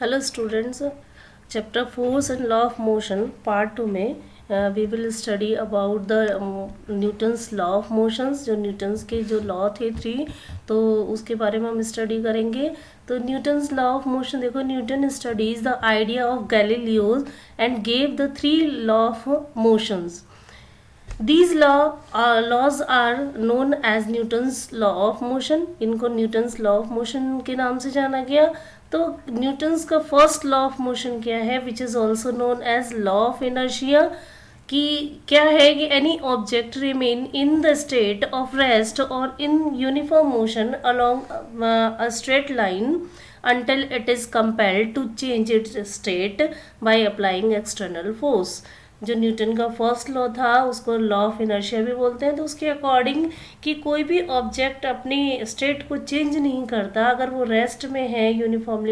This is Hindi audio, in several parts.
Hello students, chapter force and law of motion part 2 में we will study about the Newton's law of motions. जो न्यूटन्स के जो लॉ थे 3, तो उसके बारे में हम स्टडी करेंगे। तो न्यूटन्स लॉ ऑफ मोशन देखो, Newton studies the idea of Galileo's and gave the 3 law of motions. These laws are known as Newton's law of motion। इनको न्यूटन्स लॉ ऑफ मोशन के नाम से जाना गया। तो न्यूटन्स का फर्स्ट लॉ ऑफ मोशन क्या है, which is also known as law of inertia. कि क्या है कि any object remain in the state of rest और in uniform motion along a straight line until it is compelled to change its state by applying external force। जो न्यूटन का फर्स्ट लॉ था उसको लॉ ऑफ इनर्शिया भी बोलते हैं। तो उसके अकॉर्डिंग कि कोई भी ऑब्जेक्ट अपनी स्टेट को चेंज नहीं करता अगर वो रेस्ट में है, यूनिफॉर्म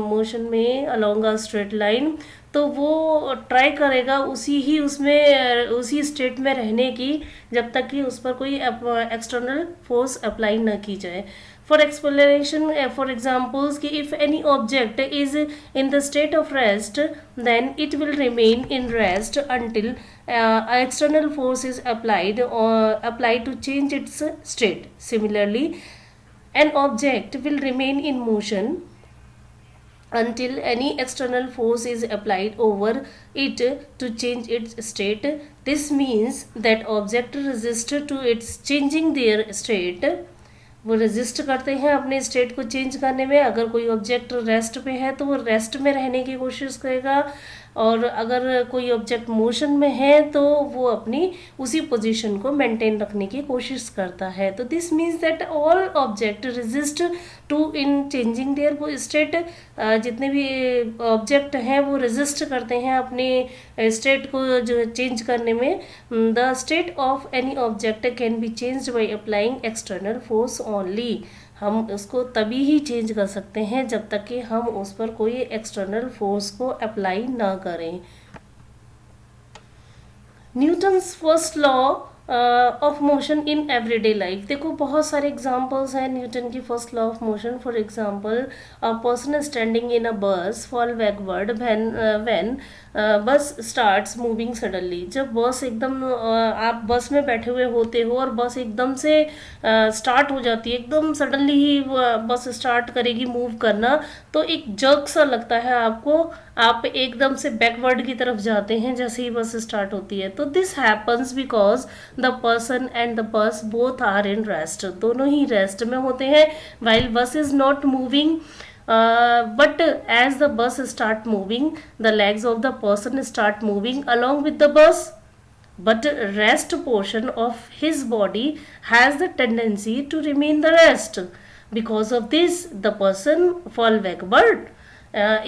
मोशन में अलोंग अ स्ट्रेट लाइन, तो वो ट्राई करेगा उसी स्टेट में रहने की जब तक कि उस पर कोई एक्सटर्नल फोर्स अप्लाई न की जाए। फॉर एक्सप्लेनेशन, फॉर एग्जाम्पल्स कि if any object is in the state of rest then it will remain in rest until external force is applied to change its state. Similarly, an object will remain in motion until any external force is applied over it to change its state। This means that object resist to its changing their state। वो रेजिस्ट करते हैं अपने स्टेट को चेंज करने में। अगर कोई ऑब्जेक्ट रेस्ट पे है तो वो रेस्ट में रहने की कोशिश करेगा, और अगर कोई ऑब्जेक्ट मोशन में है तो वो अपनी उसी पोजीशन को मेंटेन रखने की कोशिश करता है। तो this means that all object resist to in changing their state. जितने भी ऑब्जेक्ट हैं वो रेजिस्ट करते हैं अपने स्टेट को जो चेंज करने में। The state of any object can be changed by applying external force only. हम उसको तभी ही चेंज कर सकते हैं जब तक कि हम उस पर कोई एक्सटर्नल फोर्स को अप्लाई ना करें। Newton's first law of motion in everyday life. देखो बहुत सारे एग्जांपल्स हैं न्यूटन की first law of motion. For example, a person standing in a bus fall backward when bus starts moving suddenly. जब बस एकदम आप बस में बैठे हुए होते हो और बस एकदम से स्टार्ट हो जाती है, एकदम सडनली ही बस स्टार्ट करेगी मूव करना, तो एक जर्क सा लगता है आपको, आप एकदम से बैकवर्ड की तरफ जाते हैं जैसे ही बस स्टार्ट होती है। तो this happens because the person and the bus both are in rest. दोनों ही रेस्ट में होते हैं while bus is not moving. But as the bus start moving, the legs of the person start moving along with the bus, but rest portion of his body has the tendency to remain the rest। Because of this the person fall backward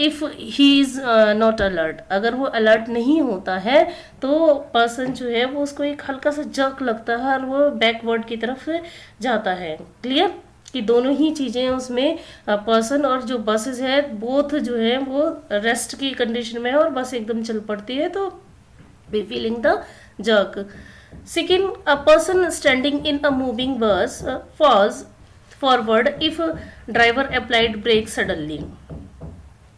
if he is not alert। अगर वो अलर्ट नहीं होता है तो पर्सन जो है वो उसको एक हल्का सा जर्क लगता है और वो बैकवर्ड की तरफ जाता है। क्लियर कि दोनों ही चीज़ें उसमें पर्सन और जो बसेस है बोथ जो है वो रेस्ट की कंडीशन में है और बस एकदम चल पड़ती है, तो we feeling the jerk. Second, a person standing in a moving bus falls forward if driver applied brake suddenly.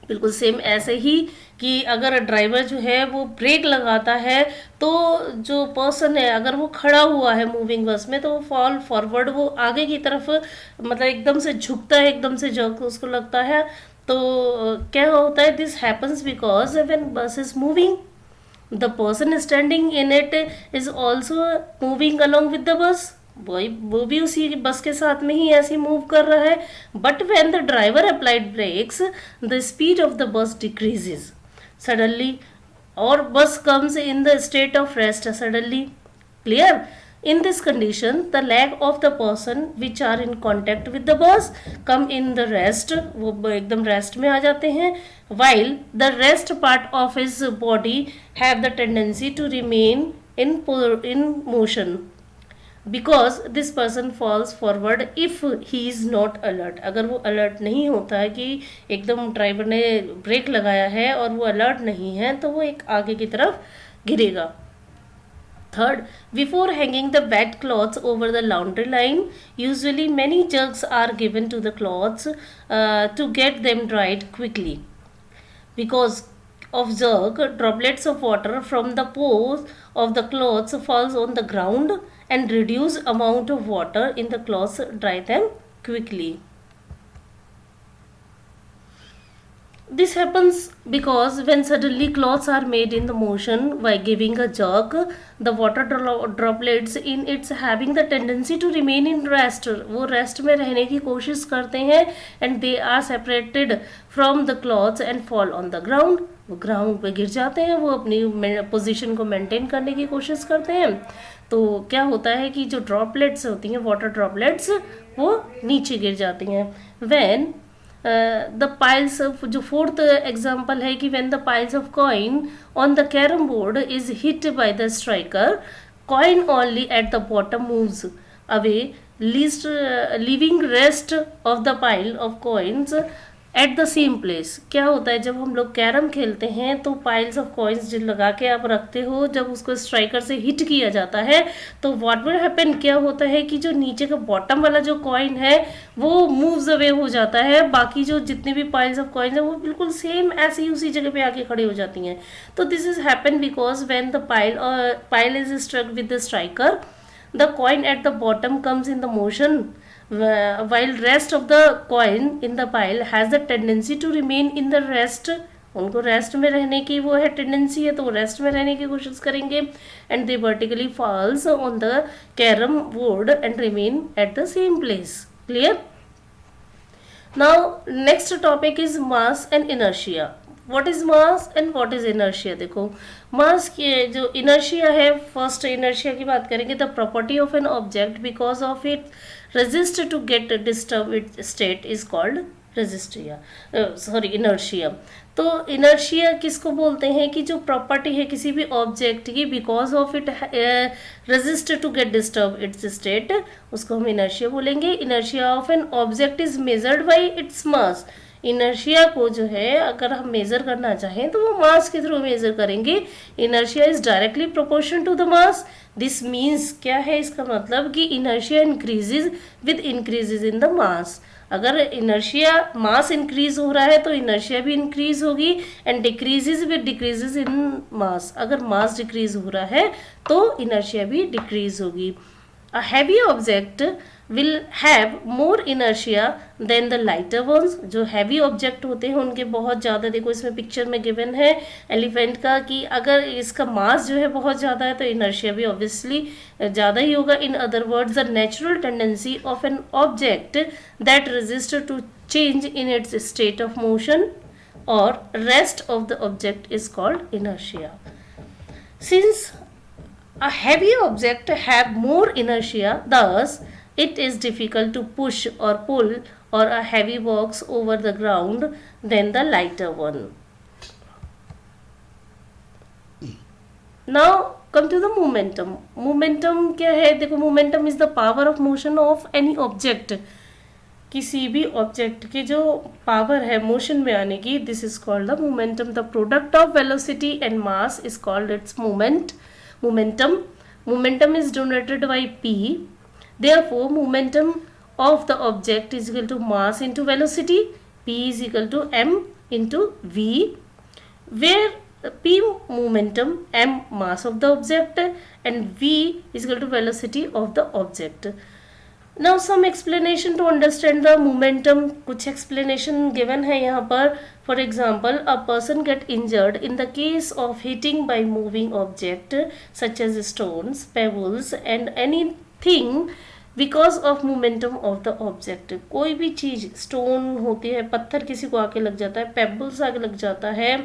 बिल्कुल सेम ऐसे ही कि अगर ड्राइवर जो है वो ब्रेक लगाता है तो जो पर्सन है अगर वो खड़ा हुआ है मूविंग बस में तो वो फॉल फॉरवर्ड, वो आगे की तरफ मतलब एकदम से झुकता है, एकदम से जर्क उसको लगता है। तो क्या होता है, दिस हैपन्स बिकॉज व्हेन बस is moving the person standing in it is also moving along with the बस। वो भी उसी बस के साथ में ही ऐसे मूव कर रहा है। But when the driver applied brakes the speed of the bus decreases suddenly और bus comes in the state of rest suddenly. Clear? In this condition the leg of the person which are in contact with the bus come in the rest, वो एकदम रेस्ट में आ जाते हैं। While the rest part of his body have the tendency to remain in motion because this person falls forward if he is not alert. अगर वो अलर्ट नहीं होता है कि एकदम ड्राइवर ने ब्रेक लगाया है और वो अलर्ट नहीं है तो वो एक आगे की तरफ गिरेगा। Third, before hanging the wet clothes over the laundry line, usually many jerks are given to the clothes to get them dried quickly. Because of jerk, droplets of water from the pores of the clothes falls on the ground and reduce amount of water in the clothes dry them quickly. This happens because when suddenly cloths are made in the motion by giving a jerk, the water droplets in its having the tendency to remain in rest. वो रेस्ट में रहने की कोशिश करते हैं and they are separated from the cloths and fall on the ground. वो ग्राउंड पे गिर जाते हैं, वो अपनी पोजीशन को मेंटेन करने की कोशिश करते हैं. तो क्या होता है कि जो ड्रॉपलेट्स होती हैं, वाटर ड्रॉपलेट्स, वो नीचे गिर जाती हैं. When द पाइल्स ऑफ, जो फोर्थ एग्जाम्पल है कि when the piles of coin on the carrom board is hit by the striker, coin only at the bottom moves away, least living rest of the pile of coins at the same place. क्या होता है जब हम लोग कैरम खेलते हैं तो पाइल्स ऑफ कॉइन्स जो लगा के आप रखते हो, जब उसको स्ट्राइकर से हिट किया जाता है तो व्हाट विल हैपन, क्या होता है कि जो नीचे का बॉटम वाला जो कॉइन है वो मूव्स अवे हो जाता है, बाकी जो जितनी भी पाइल्स ऑफ कॉइन्स है वो बिल्कुल सेम ऐसे ही उसी जगह पे आके खड़ी हो जाती हैं. तो this is happen because when the pile is struck with the striker, the coin at the bottom comes in the motion, while rest of the coin in the pile has the tendency to remain in the rest. उनको रेस्ट में रहने की वो है टेंडेंसी है, तो वो रेस्ट में रहने की कोशिश करेंगे. And they vertically falls on the carrom board and remain at the same place. Clear? Now next topic is mass and inertia. What is mass and what is inertia. देखो मास की जो इनर्शिया है, फर्स्ट इनर्शिया की बात करेंगे. The property of an object because of it resist to get disturb it state is called रेजिस्टिया, सॉरी इनर्शिया. तो इनर्शिया किसको बोलते हैं कि जो प्रॉपर्टी है किसी भी ऑब्जेक्ट की, because of it resist to get disturb its state, उसको हम इनर्शिया बोलेंगे. Inertia of an object is measured by its mass. Inertia को जो है अगर हम मेजर करना चाहें तो वो मास के थ्रू मेजर करेंगे. Inertia is directly proportion to the mass. This means क्या है, इसका मतलब कि inertia increases with increases in the mass. अगर इनर्शिया मास इंक्रीज हो रहा है तो इनर्शिया भी इंक्रीज होगी and decreases with decreases in mass. अगर मास डिक्रीज हो रहा है तो इनर्शिया भी डिक्रीज होगी. A heavy object will have more inertia than the lighter ones. जो heavy object होते हैं उनके बहुत ज़्यादा, देखो इसमें पिक्चर में गिवन है एलिफेंट का कि अगर इसका मास जो है बहुत ज़्यादा है तो इनर्शिया भी ऑब्वियसली ज़्यादा ही होगा. In other words the natural tendency of an object that resist to change in its state of motion और rest of the object is called inertia. Since a heavy object have more inertia, thus it is difficult to push or pull or a heavy box over the ground than the lighter one. Now come to the momentum. Momentum क्या है, देखो momentum is the power of motion of any object. किसी भी ऑब्जेक्ट की जो पावर है मोशन में आने की, this is called the momentum. The product of velocity and mass is called its momentum. Momentum is denoted by p. Therefore momentum of the object is equal to mass into velocity. P is equal to m into v, where p momentum, m mass of the object and v is equal to velocity of the object. Now some explanation to understand the momentum. कुछ explanation given है यहाँ पर. For example, a person get injured in the case of hitting by moving object such as stones, pebbles and anything because of momentum of the object. कोई भी चीज़, स्टोन होती है, पत्थर किसी को आके लग जाता है, पेबल्स आके लग जाता है,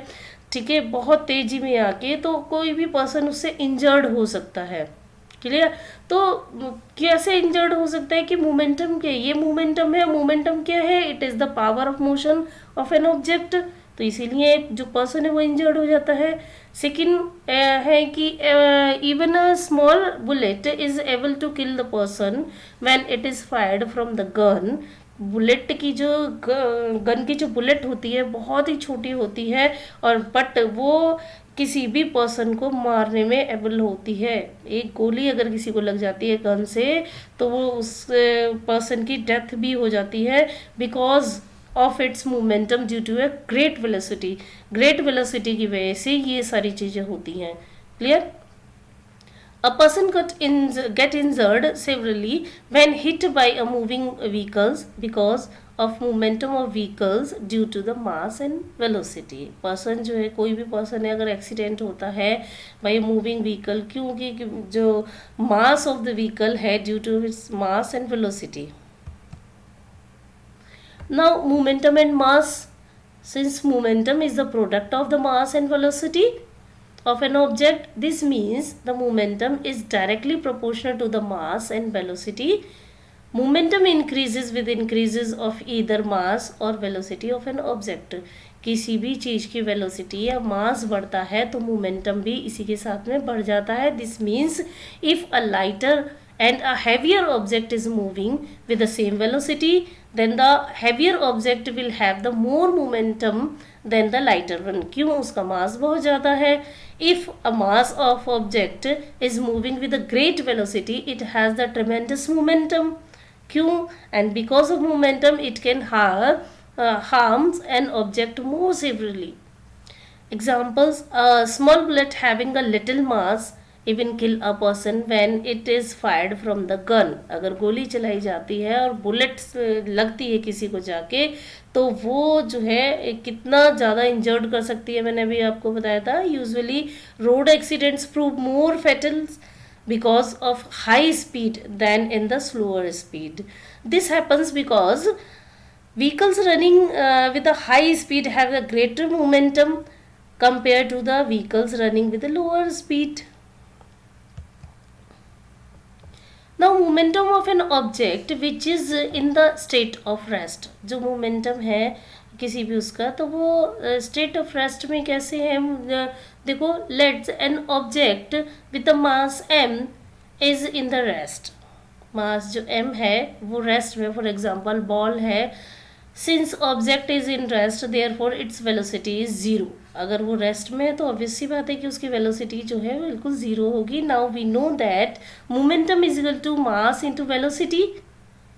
ठीक है, बहुत तेजी में आके, तो कोई भी पर्सन उससे इंजर्ड हो सकता है. क्लियर? तो कैसे इंजर्ड हो सकता है कि मोमेंटम क्या है, ये मोमेंटम है. मोमेंटम क्या है? It is the power of motion of an object. तो इसीलिए जो पर्सन है वो इंजर्ड हो जाता है. सेकंड है कि even a small bullet is able to kill the person when it is fired from the gun. Bullet की जो गन की जो बुलेट होती है बहुत ही छोटी होती है, और बट वो किसी भी पर्सन को मारने में एबल होती है। एक गोली अगर किसी को लग जाती है गन से तो वो उस पर्सन की डेथ भी हो जाती है because of its momentum due to a great velocity. Great velocity की वजह से ये सारी चीज़ें होती हैं। Clear? A person get injured severely when hit by a moving vehicles because of momentum of vehicles due to the mass and velocity। person जो है, कोई भी person है, अगर एक्सीडेंट होता है by a moving vehicle, क्योंकि जो mass of the vehicle है due to its mass and velocity। now momentum and mass, since momentum is the product of the mass and velocity of an object, this means the momentum is directly proportional to the mass and velocity। momentum increases with increases of either mass or velocity of an object। किसी भी चीज की वेलोसिटी या मास बढ़ता है तो मोमेंटम भी इसी के साथ में बढ़ जाता है। This means if a lighter and a heavier object is moving with the same velocity, then the heavier object will have the more momentum than the lighter one। क्यों? उसका मास बहुत ज़्यादा है। If a mass of object is moving with a great velocity, it has the tremendous momentum। क्यों? And because of momentum, it can harms an object more severely। Examples: a small bullet having a little mass even kill a person when it is fired from the gun। अगर गोली चलाई जाती है और बुलेट लगती है किसी को जाके तो वो जो है कितना ज़्यादा इंजर्ड कर सकती है। मैंने अभी आपको बताया था usually road accidents prove more fatal because of high speed than in the slower speed। this happens because vehicles running with a high speed have a greater momentum compared to the vehicles running with a lower speed। now momentum of an object which is in the state of rest, जो momentum है किसी भी उसका तो वो state of rest में कैसे है? देखो, let's an object with a mass m is in the rest। मास जो m है वो रेस्ट में, फॉर एग्जाम्पल बॉल है, since object is in rest therefore its velocity is zero. अगर वो रेस्ट में है तो ऑब्वियस सी बात है कि उसकी वेलोसिटी जो है बिल्कुल जीरो होगी। Now we know that momentum is equal to mass into velocity.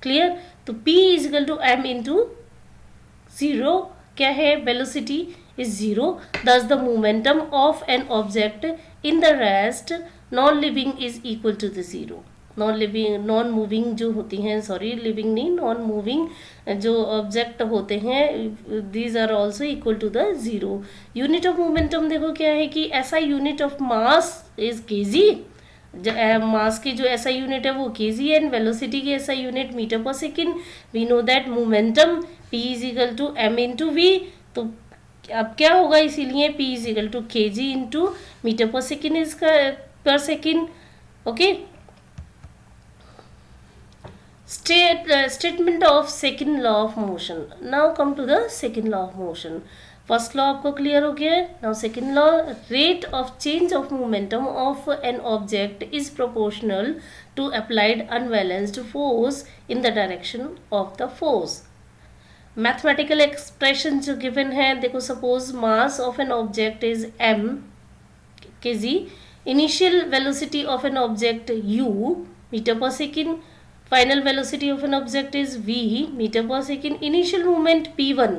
Clear? तो p is equal to m into zero क्या है? Velocity is zero. Thus the momentum of an object in the rest non living is equal to the zero. Non moving जो होती हैं, सॉरी लिविंग नहीं, नॉन मूविंग जो ऑब्जेक्ट होते हैं, these are also equal to the zero. Unit of momentum देखो क्या है कि ऐसा unit of mass is KG. Mass की जो ऐसा यूनिट है वो केजी है एंड वेलोसिटी की ऐसा unit meter per second. We know that momentum p is equal to m into v. तो अब क्या होगा? इसीलिए p is equal to k ji into metre per second is पर second. Okay, statement of second law of motion। now come to the second law of motion। First law आपको क्लियर हो गया है। Now second law, rate of change of momentum of an object is proportional to applied unbalanced force in the direction of the force. Mathematical expression जो गिवन है, देखो suppose mass of an object is m kg, initial velocity of an object u metre per second, final velocity of an object is v metre per second, initial movement p1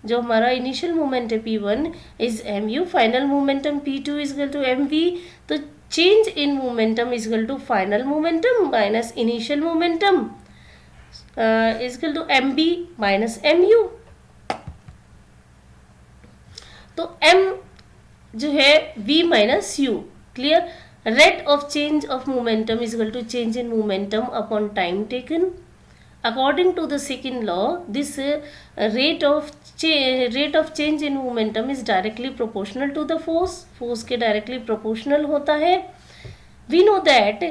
जो हमारा इनिशियल मूवमेंट है p1 is mu, final momentum p2 is equal to mv। तो change in momentum is equal to final momentum minus initial momentum is equal to mb minus mu। तो m जो है v minus u। Clear? rate of change of momentum is equal to change in momentum upon time taken। according to the second law, this rate of change in momentum is directly proportional to the force के directly proportional होता है। we know that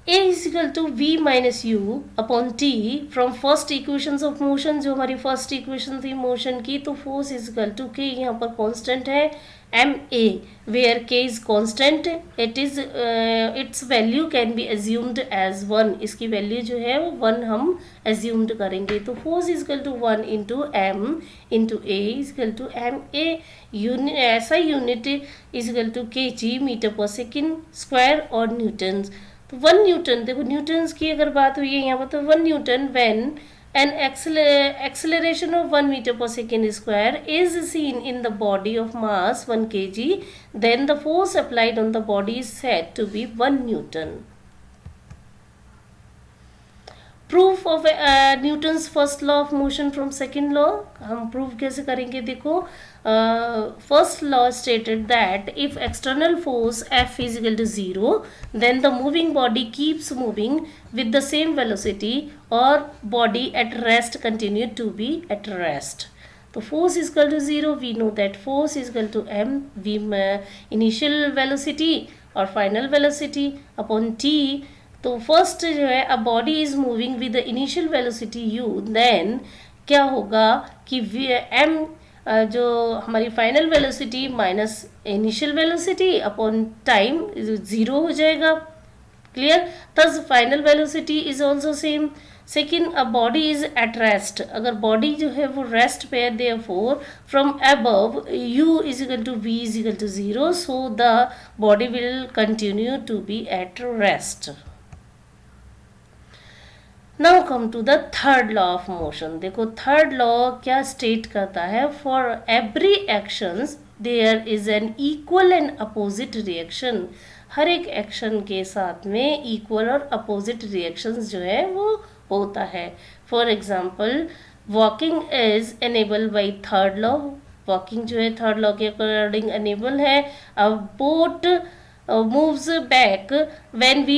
A is equal to v minus u upon t from first equations of motion, जो हमारी फर्स्ट इक्वेशन थी मोशन की, तो force is equal to k, यहाँ पर कांस्टेंट है m a, where k is constant, it is its value can be assumed as 1, इसकी वैल्यू जो है वो 1 हम एज्यूम्ड करेंगे, तो force is equal to 1 into m into a is equal to m a, unit ऐसा unit is equal to k g meter per second square और न्यूटन। तो 1 न्यूटन, देखो न्यूटन्स की अगर बात हुई है यहाँ पर, तो 1 Newton when an acceleration of 1 meter per second square is seen in the body of mass 1 kg, then the force applied on the body is said to be 1 Newton. Proof of Newton's first law of motion from second law, हम प्रूफ कैसे करेंगे, देखो first law stated that if external force F is equal to 0 then the moving body keeps moving with the same velocity और body at rest continue to be at rest. तो force is equal to 0, we know that force is equal to m, v initial velocity और फाइनल वेलोसिटी अपॉन t। तो फर्स्ट जो है a body is moving with the initial velocity u, then क्या होगा कि m जो हमारी final velocity minus initial velocity upon time 0 हो जाएगा, clear. Thus final velocity is also same. Second, a body is at rest, अगर बॉडी जो है वो रेस्ट पे है, therefore from above u is equal to v is equal to 0, so the body will continue to be at rest. Now come to the third law of motion. देखो थर्ड लॉ क्या स्टेट करता है, for every actions there is an equal and opposite reaction, हर एक एक्शन के साथ में इक्वल और अपोजिट रिएक्शंस जो है वो होता है। For example walking is enable by third law, walking जो है थर्ड लॉ के अकॉर्डिंग एनेबल है। A boat moves back when we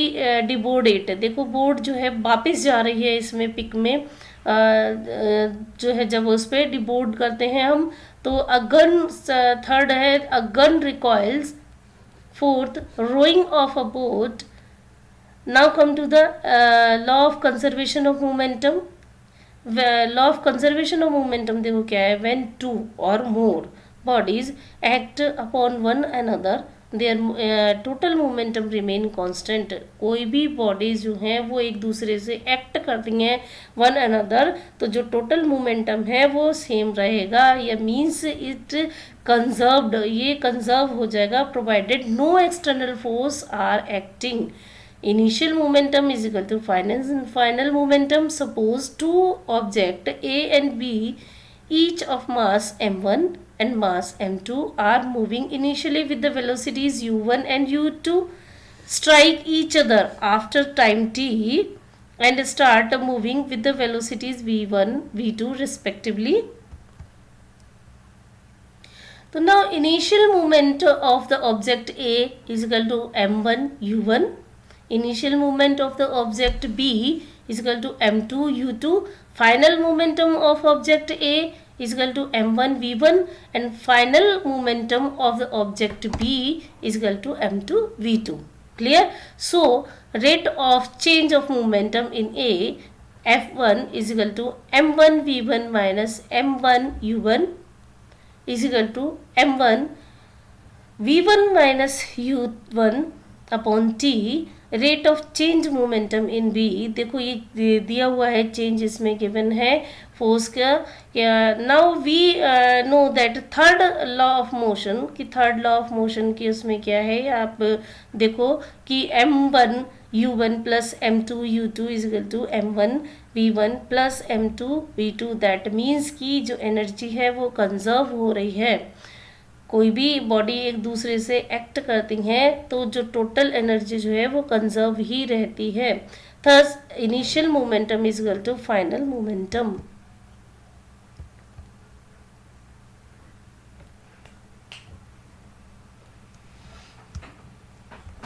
deboard it, देखो बोर्ड जो है वापस जा रही है, इसमें पिक में जो है जब उस पर डिबोर्ड करते हैं हम, तो अ गन थर्ड है, a gun recoils. Fourth, rowing of a boat. Now come to the law of conservation of momentum. Law of conservation of momentum देखो क्या है, व्हेन 2 और more bodies act upon one another there total momentum remain constant, कोई भी बॉडीज जो हैं वो एक दूसरे से एक्ट करती हैं वन अनदर, तो जो टोटल मोमेंटम है वो सेम रहेगा, या मीन्स इट कंजर्व्ड, ये कंजर्व हो जाएगा provided no external force are acting. Initial momentum is equal to final momentum. Suppose two object A and B each of mass m1 and mass m2 are moving initially with the velocities u1 and u2, strike each other after time t and start moving with the velocities v1 v2 respectively. So now initial movement of the object A is equal to m1 u1, initial movement of the object B is equal to m2 u2, final momentum of object A is equal to m1 v1, and final momentum of the object B is equal to m2 v2. Clear? So rate of change of momentum in A, f1 is equal to m1 v1 minus m1 u1 is equal to m1 v1 minus u1 upon t। Rate of change momentum in B, देखो ये दिया हुआ है चेंज इसमें गिवन है फोर्स का। Now we know that third law of motion, कि थर्ड लॉ ऑफ मोशन की उसमें क्या है, आप देखो कि m1 u1 plus m2 u2 is equal to m1 v1 plus m2 v2, that means कि जो एनर्जी है वो कंजर्व हो रही है। कोई भी बॉडी एक दूसरे से एक्ट करती हैं तो जो टोटल एनर्जी जो है वो कंजर्व ही रहती है। Thus initial momentum is equal to final momentum.